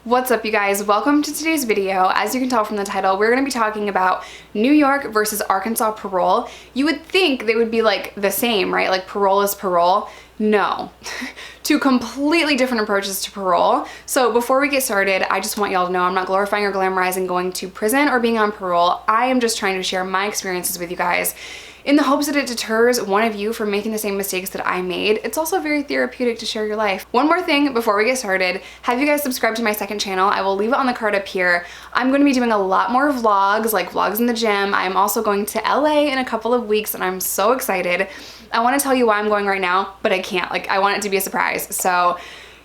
What's up, you guys? Welcome to today's video. As you can tell from the title, we're going to be talking about New York versus Arkansas parole. You would think they would be like the same, right? Like parole is parole. No. Two completely different approaches to parole. So before we get started, I just want y'all to know I'm not glorifying or glamorizing going to prison or being on parole. I am just trying to share my experiences with you guys in the hopes that it deters one of you from making the same mistakes that I made. It's also very therapeutic to share your life. One more thing before we get started, have you guys subscribed to my second channel? I will leave it on the card up here. I'm going to be doing a lot more vlogs, like vlogs in the gym. I'm also going to LA in a couple of weeks and I'm so excited. I want to tell you why I'm going right now, but I can't. Like, I want it to be a surprise. So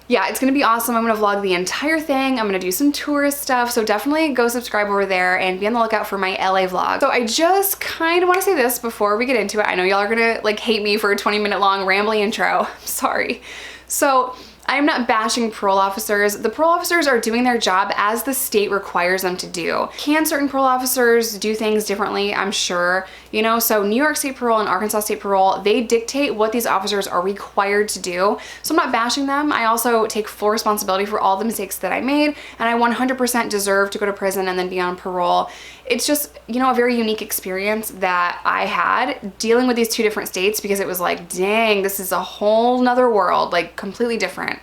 yeah, it's gonna be awesome. I'm gonna vlog the entire thing. I'm gonna do some tourist stuff. So definitely go subscribe over there and be on the lookout for my LA vlog. So I just kind of want to say this before we get into it. I know y'all are gonna like hate me for a 20-minute long rambly intro. Sorry. So I'm not bashing parole officers. The parole officers are doing their job as the state requires them to do. Can certain parole officers do things differently? I'm sure, you know, so New York State Parole and Arkansas State Parole, they dictate what these officers are required to do. So I'm not bashing them. I also take full responsibility for all the mistakes that I made, and I 100% deserve to go to prison and then be on parole. It's just, you know, a very unique experience that I had dealing with these two different states, because it was like, dang, this is a whole nother world, like completely different.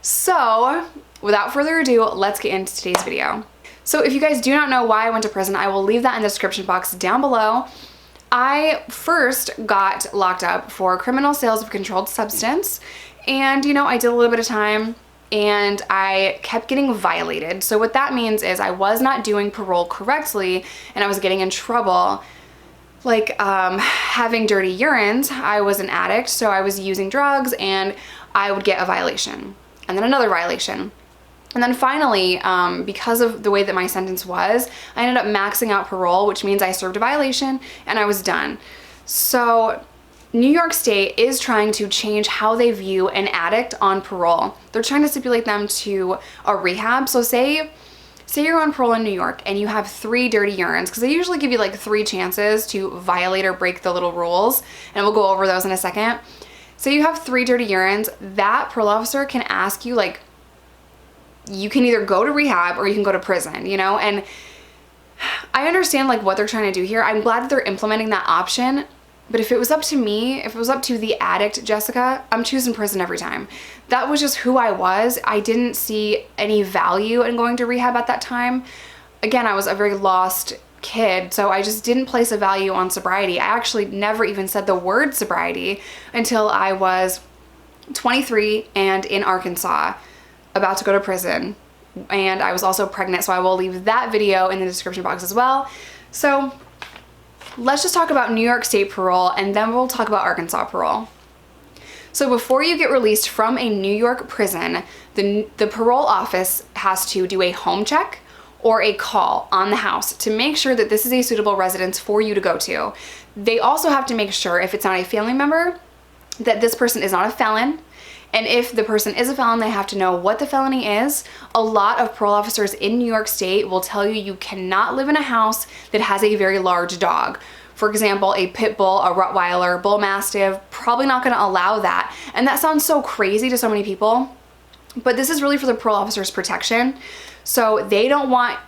So without further ado, let's get into today's video. So if you guys do not know why I went to prison, I will leave that in the description box down below. I first got locked up for criminal sales of controlled substance, and you know, I did a little bit of time and I kept getting violated. So what that means is I was not doing parole correctly and I was getting in trouble, like having dirty urines. I was an addict, so I was using drugs and I would get a violation and then another violation. And then finally, because of the way that my sentence was, I ended up maxing out parole, which means I served a violation and I was done. So New York State is trying to change how they view an addict on parole. They're trying to stipulate them to a rehab. So say you're on parole in New York and you have 3 dirty urines, because they usually give you like 3 chances to violate or break the little rules, and we'll go over those in a second. So you have 3 dirty urines, that parole officer can ask you, like, you can either go to rehab or you can go to prison, you know? And I understand like what they're trying to do here. I'm glad that they're implementing that option. But if it was up to me, if it was up to the addict, Jessica, I'm choosing prison every time. That was just who I was. I didn't see any value in going to rehab at that time. Again, I was a very lost kid, so I just didn't place a value on sobriety. I actually never even said the word sobriety until I was 23 and in Arkansas, about to go to prison. And I was also pregnant, so I will leave that video in the description box as well. So let's just talk about New York State parole and then we'll talk about Arkansas parole. So before you get released from a New York prison, the parole office has to do a home check or a call on the house to make sure that this is a suitable residence for you to go to. They also have to make sure, if it's not a family member, that this person is not a felon. And if the person is a felon, they have to know what the felony is. A lot of parole officers in New York State will tell you you cannot live in a house that has a very large dog. For example, a pit bull, a Rottweiler, bull mastiff, probably not gonna allow that. And that sounds so crazy to so many people, but this is really for the parole officer's protection. So they don't want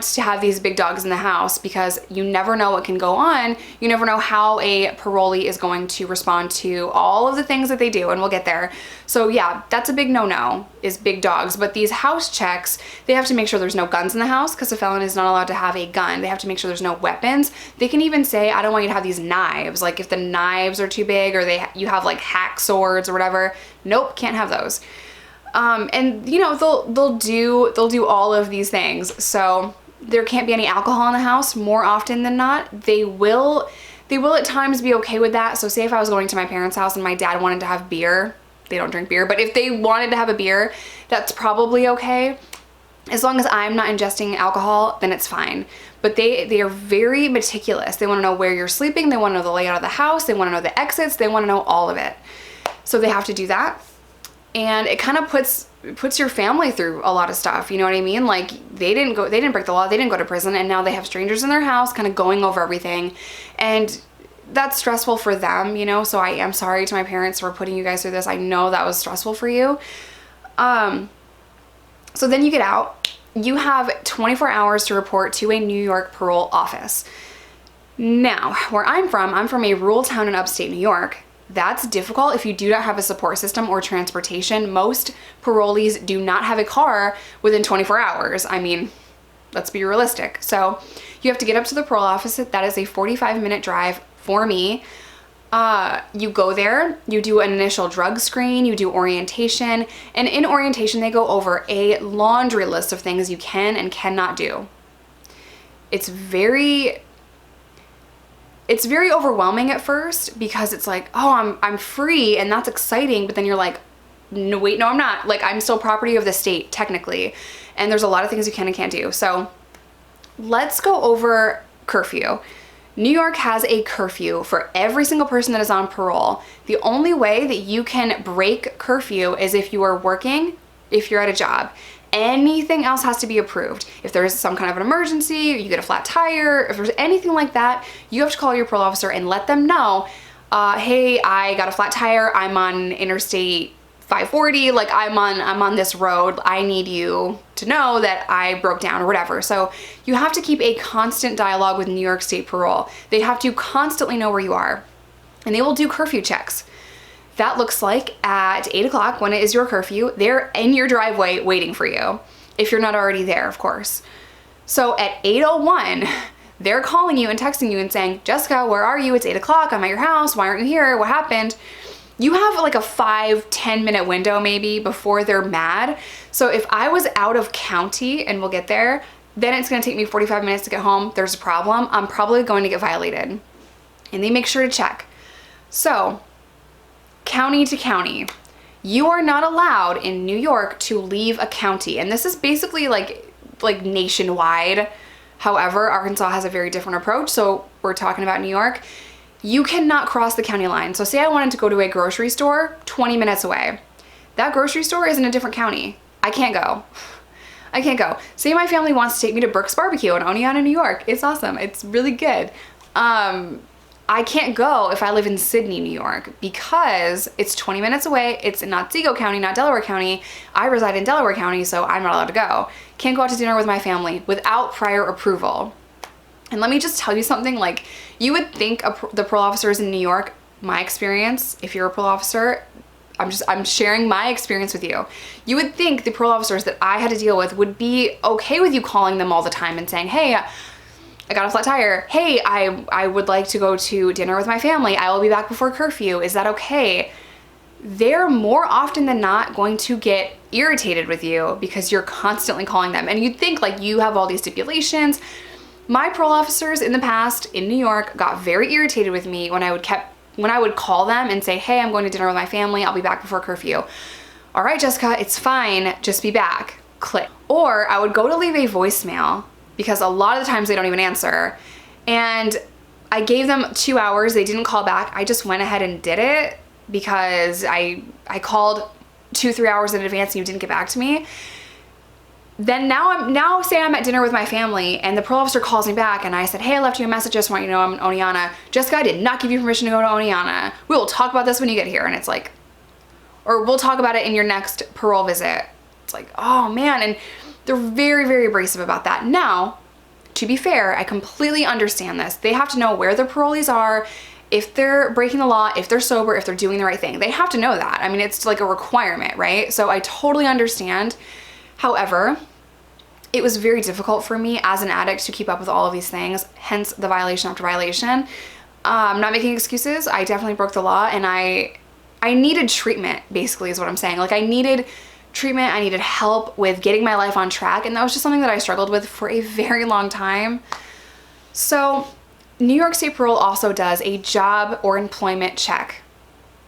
to have these big dogs in the house, because you never know what can go on. You never know how a parolee is going to respond to all of the things that they do, and we'll get there. So yeah, that's a big no-no, is big dogs. But these house checks, they have to make sure there's no guns in the house, because a felon is not allowed to have a gun. They have to make sure there's no weapons. They can even say, I don't want you to have these knives. Like if the knives are too big, or you have like hack swords or whatever, nope, can't have those. And you know, they'll do all of these things. So there can't be any alcohol in the house more often than not. They will at times be okay with that. So say if I was going to my parents' house and my dad wanted to have beer, they don't drink beer, but if they wanted to have a beer, that's probably okay. As long as I'm not ingesting alcohol, then it's fine. But they are very meticulous. They want to know where you're sleeping. They want to know the layout of the house. They want to know the exits. They want to know all of it. So they have to do that. And it kind of puts your family through a lot of stuff, you know what I mean? Like they didn't break the law, they didn't go to prison, and now they have strangers in their house kind of going over everything. And that's stressful for them, you know? So I am sorry to my parents for putting you guys through this. I know that was stressful for you. So then you get out, you have 24 hours to report to a New York parole office. Now, where I'm from a rural town in upstate New York. That's difficult if you do not have a support system or transportation. Most parolees do not have a car within 24 hours. I mean, let's be realistic. So you have to get up to the parole office. That is a 45-minute drive for me. You go there, you do an initial drug screen, you do orientation, and in orientation they go over a laundry list of things you can and cannot do. It's very overwhelming at first because it's like, oh, I'm free and that's exciting, but then you're like, no, wait, no, I'm not. Like, I'm still property of the state technically, and there's a lot of things you can and can't do. So let's go over curfew. New York has a curfew for every single person that is on parole. The only way that you can break curfew is if you are working, if you're at a job. Anything else has to be approved. If there is some kind of an emergency, you get a flat tire, if there's anything like that, you have to call your parole officer and let them know, hey, I got a flat tire, I'm on Interstate 540, like I'm on this road, I need you to know that I broke down or whatever. So you have to keep a constant dialogue with New York State Parole. They have to constantly know where you are, and they will do curfew checks. That looks like at 8 o'clock, when it is your curfew, they're in your driveway waiting for you, if you're not already there, of course. So at 8:01, they're calling you and texting you and saying, Jessica, where are you? It's 8 o'clock, I'm at your house, why aren't you here? What happened? You have like a 5-10 minute window maybe before they're mad. So if I was out of county, and we'll get there, then it's gonna take me 45 minutes to get home, there's a problem, I'm probably going to get violated. And they make sure to check. So, county to county, you are not allowed in New York to leave a county. And this is basically like nationwide. However, Arkansas has a very different approach. So we're talking about New York. You cannot cross the county line. So say I wanted to go to a grocery store 20 minutes away. That grocery store is in a different county. I can't go. I can't go. Say my family wants to take me to Brooks Barbecue in Oneonta, New York. It's awesome. It's really good. I can't go if I live in Sydney, New York, because it's 20 minutes away. It's in Otsego County, not Delaware County. I reside in Delaware County, so I'm not allowed to go. Can't go out to dinner with my family without prior approval. And let me just tell you something, like, you would think the parole officers in New York, my experience, if you're a parole officer, I'm sharing my experience with you. You would think the parole officers that I had to deal with would be okay with you calling them all the time and saying, hey, I got a flat tire. Hey, I would like to go to dinner with my family. I will be back before curfew. Is that okay? They're more often than not going to get irritated with you because you're constantly calling them. And you'd think like you have all these stipulations. My parole officers in the past in New York got very irritated with me when I would call them and say, hey, I'm going to dinner with my family. I'll be back before curfew. All right, Jessica, it's fine. Just be back. Click. Or I would go to leave a voicemail because a lot of the times they don't even answer. And I gave them 2 hours. They didn't call back. I just went ahead and did it because I called 2-3 hours in advance and you didn't get back to me. Then now say I'm at dinner with my family and the parole officer calls me back and I said, hey, I left you a message, just want you to know I'm in Oneonta. Jessica, I did not give you permission to go to Oneonta. We will talk about this when you get here. And it's like, or we'll talk about it in your next parole visit. It's like, oh man. And they're very, very abrasive about that. Now, to be fair, I completely understand this. They have to know where their parolees are, if they're breaking the law, if they're sober, if they're doing the right thing. They have to know that. I mean, it's like a requirement, right? So I totally understand. However, it was very difficult for me as an addict to keep up with all of these things, hence the violation after violation. I'm not making excuses. I definitely broke the law and I needed treatment, basically is what I'm saying. Like I needed treatment, I needed help with getting my life on track, and that was just something that I struggled with for a very long time. So New York State Parole also does a job or employment check.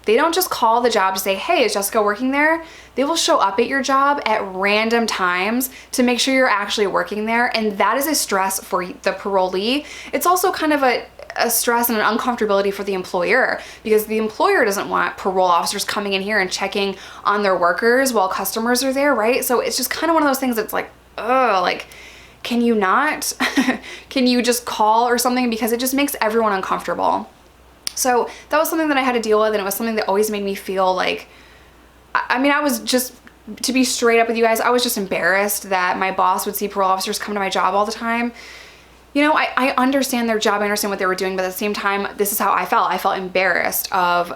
They don't just call the job to say, hey, is Jessica working there? They will show up at your job at random times to make sure you're actually working there. And that is a stress for the parolee. It's also kind of a stress and an uncomfortability for the employer, because the employer doesn't want parole officers coming in here and checking on their workers while customers are there, right? So it's just kind of one of those things that's like, ugh, like, can you not? Can you just call or something? Because it just makes everyone uncomfortable. So that was something that I had to deal with, and it was something that always made me feel like, I mean, I was just to be straight up with you guys, I was just embarrassed that my boss would see parole officers come to my job all the time. You know, I understand their job, I understand what they were doing, but at the same time, this is how I felt. I felt embarrassed of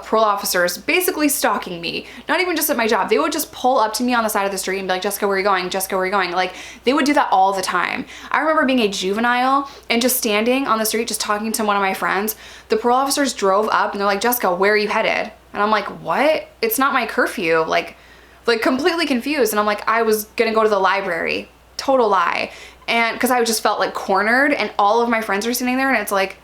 parole officers basically stalking me. Not even just at my job. They would just pull up to me on the side of the street and be like, Jessica, where are you going? Jessica, where are you going? Like, they would do that all the time. I remember being a juvenile and just standing on the street, just talking to one of my friends. The parole officers drove up and they're like, Jessica, where are you headed? And I'm like, what? It's not my curfew. Like completely confused. And I'm like, I was gonna go to the library. Total lie. And because I just felt like cornered, and all of my friends are sitting there, and it's like,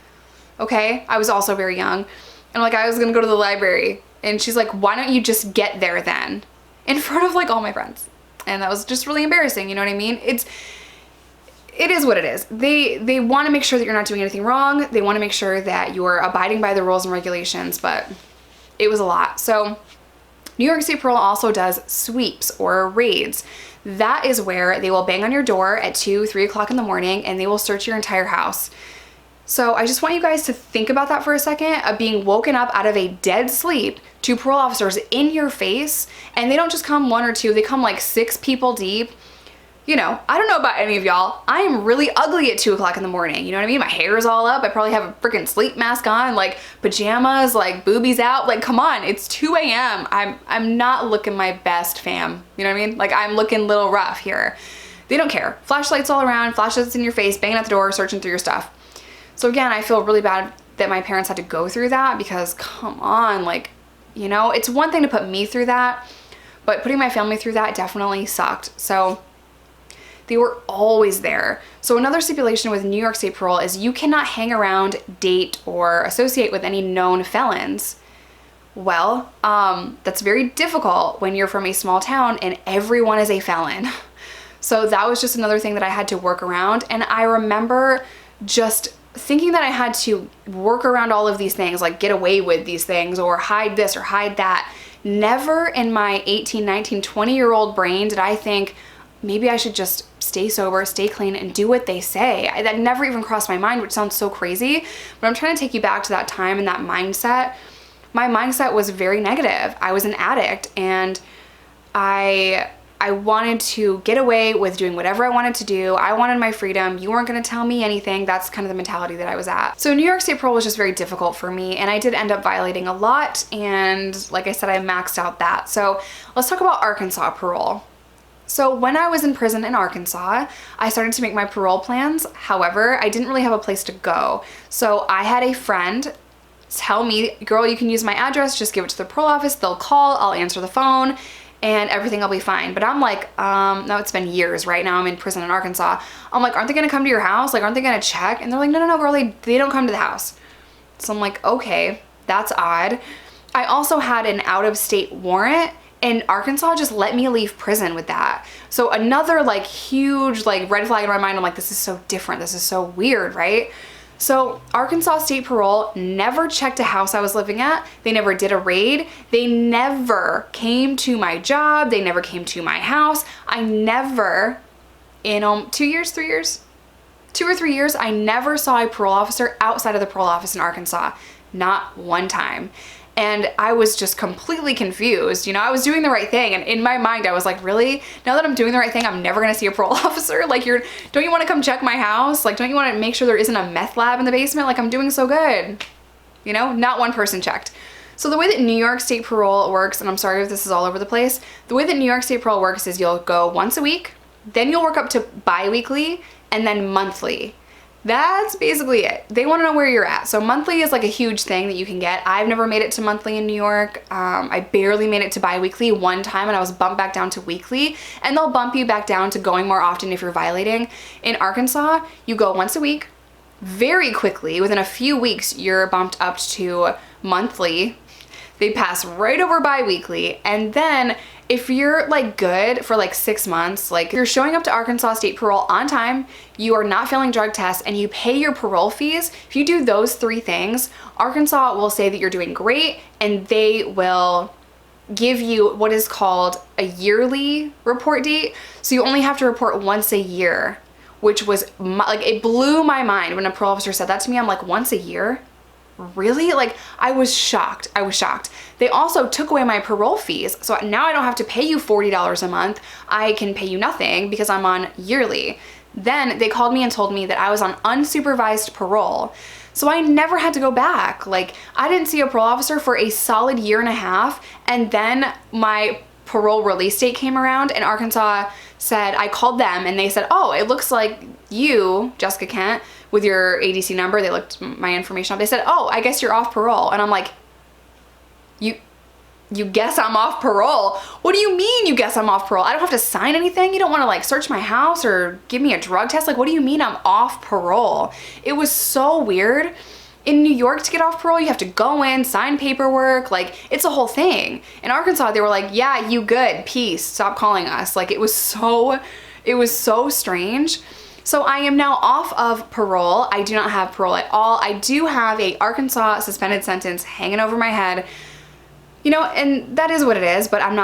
okay. I was also very young. And like, I was gonna go to the library, and she's like, why don't you just get there then? In front of like all my friends. And that was just really embarrassing, you know what I mean? It is what it is. They want to make sure that you're not doing anything wrong. They want to make sure that you're abiding by the rules and regulations, but it was a lot. So New York State Parole also does sweeps or raids. That is where they will bang on your door at 2, 3 o'clock in the morning, and they will search your entire house. So I just want you guys to think about that for a second, of being woken up out of a dead sleep to parole officers in your face. And they don't just come 1 or 2, they come like 6 people deep. You know, I don't know about any of y'all. I am really ugly at 2 o'clock in the morning. You know what I mean? My hair is all up. I probably have a freaking sleep mask on, like pajamas, like boobies out. Like, come on, it's 2 a.m. I'm not looking my best, fam. You know what I mean? Like, I'm looking a little rough here. They don't care. Flashlights all around, flashlights in your face, banging at the door, searching through your stuff. So again, I feel really bad that my parents had to go through that, because come on, like, you know, it's one thing to put me through that, but putting my family through that definitely sucked. So they were always there. So another stipulation with New York State Parole is you cannot hang around, date, or associate with any known felons. Well, that's very difficult when you're from a small town and everyone is a felon. So that was just another thing that I had to work around. And I remember just thinking that I had to work around all of these things, like get away with these things or hide this or hide that. Never in my 18, 19, 20-year-old brain did I think maybe I should just stay sober, stay clean, and do what they say. That never even crossed my mind, which sounds so crazy, but I'm trying to take you back to that time and that mindset. My mindset was very negative. I was an addict, and I wanted to get away with doing whatever I wanted to do. I wanted my freedom. You weren't gonna tell me anything. That's kind of the mentality that I was at. So New York State Parole was just very difficult for me, and I did end up violating a lot, and like I said, I maxed out that. So let's talk about Arkansas parole. So when I was in prison in Arkansas, I started to make my parole plans. However, I didn't really have a place to go. So I had a friend tell me, girl, you can use my address, just give it to the parole office, they'll call, I'll answer the phone, and everything will be fine. But I'm like, no, it's been years, right? Now I'm in prison in Arkansas. I'm like, aren't they gonna come to your house? Like, aren't they gonna check? And they're like, no, girl, they don't come to the house. So I'm like, okay, that's odd. I also had an out-of-state warrant, and Arkansas just let me leave prison with that. So another like huge like red flag in my mind. I'm like, this is so different. This is so weird, right? So Arkansas State Parole never checked a house I was living at. They never did a raid. They never came to my job. They never came to my house. I never, in 2 years, 3 years, 2 or 3 years, I never saw a parole officer outside of the parole office in Arkansas. Not one time. And I was just completely confused. You know, I was doing the right thing. And in my mind, I was like, really? Now that I'm doing the right thing, I'm never gonna see a parole officer? Like, don't you wanna come check my house? Like, don't you wanna make sure there isn't a meth lab in the basement? Like, I'm doing so good. You know, not one person checked. So the way that New York State Parole works, and I'm sorry if this is all over the place, the way that New York State Parole works is you'll go once a week, then you'll work up to bi-weekly, and then monthly. That's basically it. They want to know where you're at. So monthly is like a huge thing that you can get. I've never made it to monthly in New York. I barely made it to bi-weekly one time, and I was bumped back down to weekly, and they'll bump you back down to going more often if you're violating. In Arkansas, you go once a week. Very quickly, within a few weeks, you're bumped up to monthly. They pass right over bi-weekly, and then if you're like good for like 6 months, like you're showing up to Arkansas State Parole on time, you are not failing drug tests, and you pay your parole fees, if you do those 3 things, Arkansas will say that you're doing great, and they will give you what is called a yearly report date. So you only have to report once a year, which was like, it blew my mind when a parole officer said that to me. I'm like, once a year? really? Like, I was shocked. I was shocked. They also took away my parole fees. So now I don't have to pay you $40 a month. I can pay you nothing because I'm on yearly. Then they called me and told me that I was on unsupervised parole. So I never had to go back. Like, I didn't see a parole officer for a solid year and a half. And then my parole release date came around and Arkansas said, I called them and they said, oh, it looks like you, Jessica Kent, with your ADC number, they looked my information up. They said, oh, I guess you're off parole. And I'm like, you guess I'm off parole? What do you mean you guess I'm off parole? I don't have to sign anything. You don't want to like search my house or give me a drug test. Like, what do you mean I'm off parole? It was so weird. In New York, to get off parole, you have to go in, sign paperwork, like it's a whole thing. In Arkansas, they were like, yeah, you good, peace, stop calling us. Like, it was so strange. So I am now off of parole. I do not have parole at all. I do have a Arkansas suspended sentence hanging over my head. You know, and that is what it is, but I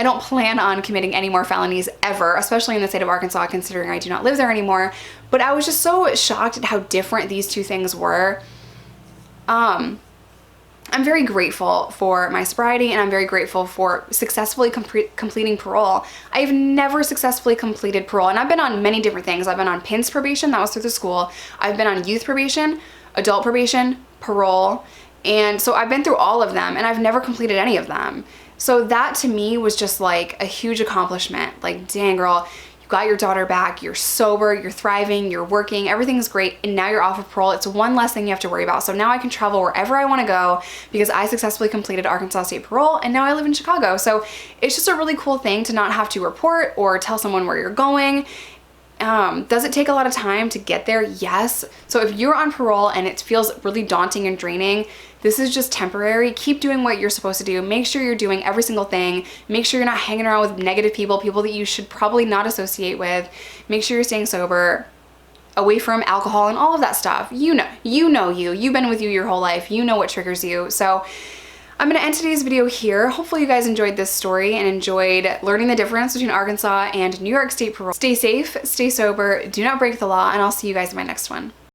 don't plan on committing any more felonies ever, especially in the state of Arkansas, considering I do not live there anymore. But I was just so shocked at how different these two things were. I'm very grateful for my sobriety and I'm very grateful for successfully completing parole. I've never successfully completed parole, and I've been on many different things. I've been on PINS probation, that was through the school. I've been on youth probation, adult probation, parole, and so I've been through all of them and I've never completed any of them. So that to me was just like a huge accomplishment. Like, dang girl, got your daughter back, you're sober, you're thriving, you're working, everything's great, and now you're off of parole. It's one less thing you have to worry about. So now I can travel wherever I want to go because I successfully completed Arkansas State parole and now I live in Chicago. So it's just a really cool thing to not have to report or tell someone where you're going. Does it take a lot of time to get there? Yes. So if you're on parole and it feels really daunting and draining, this is just temporary. Keep doing what you're supposed to do. Make sure you're doing every single thing. Make sure you're not hanging around with negative people that you should probably not associate with. Make sure you're staying sober, away from alcohol and all of that stuff. You've been with you your whole life. You know what triggers you. So I'm gonna end today's video here. Hopefully you guys enjoyed this story and enjoyed learning the difference between Arkansas and New York State parole. Stay safe, stay sober, do not break the law, and I'll see you guys in my next one.